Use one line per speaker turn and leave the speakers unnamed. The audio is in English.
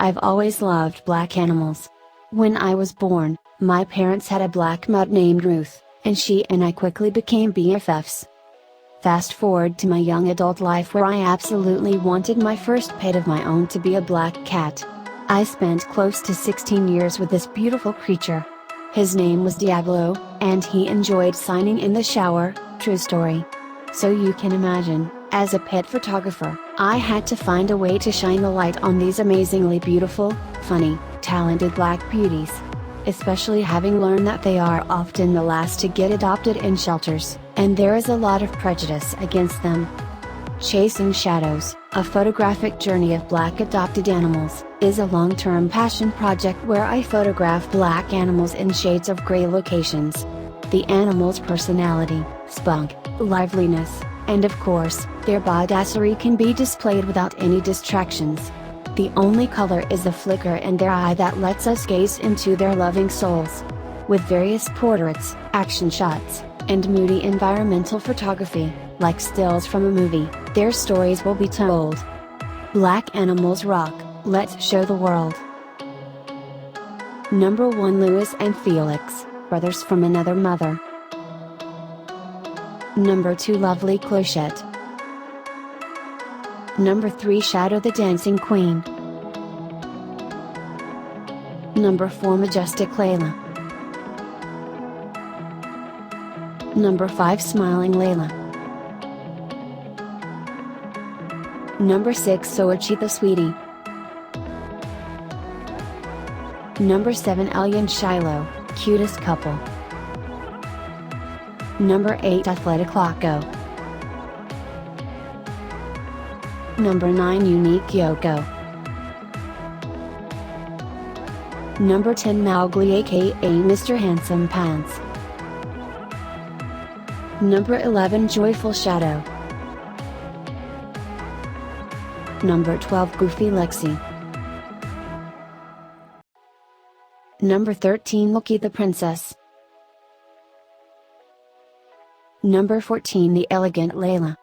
I've always loved black animals. When I was born, my parents had a black mutt named Ruth, and she and I quickly became BFFs. Fast forward to my young adult life where I absolutely wanted my first pet of my own to be a black cat. I spent close to 16 years with this beautiful creature. His name was Diablo, and he enjoyed signing in the shower, true story. So you can imagine, as a pet photographer, I had to find a way to shine the light on these amazingly beautiful, funny, talented black beauties. Especially having learned that they are often the last to get adopted in shelters, and there is a lot of prejudice against them. Chasing Shadows, a photographic journey of black adopted animals, is a long-term passion project where I photograph black animals in shades of gray locations. The animal's personality, spunk, liveliness, and of course, their badassery can be displayed without any distractions. The only color is the flicker in their eye that lets us gaze into their loving souls. With various portraits, action shots, and moody environmental photography, like stills from a movie, their stories will be told. Black animals rock, let's show the world. Number 1, Louis and Felix, brothers from another mother. Number 2, Lovely Clochette. Number 3, Shadow the Dancing Queen. Number 4, Majestic Layla. Number 5, Smiling Layla. Number 6, Soachi the Sweetie. Number 7, Ellie and Shiloh, cutest couple. Number 8, Athletic Loco. Number 9, Unique Yoko. Number 10, Mowgli aka Mr. Handsome Pants. Number 11, Joyful Shadow. Number 12, Goofy Lexi. Number 13, Loki the Princess. Number 14, The Elegant Layla.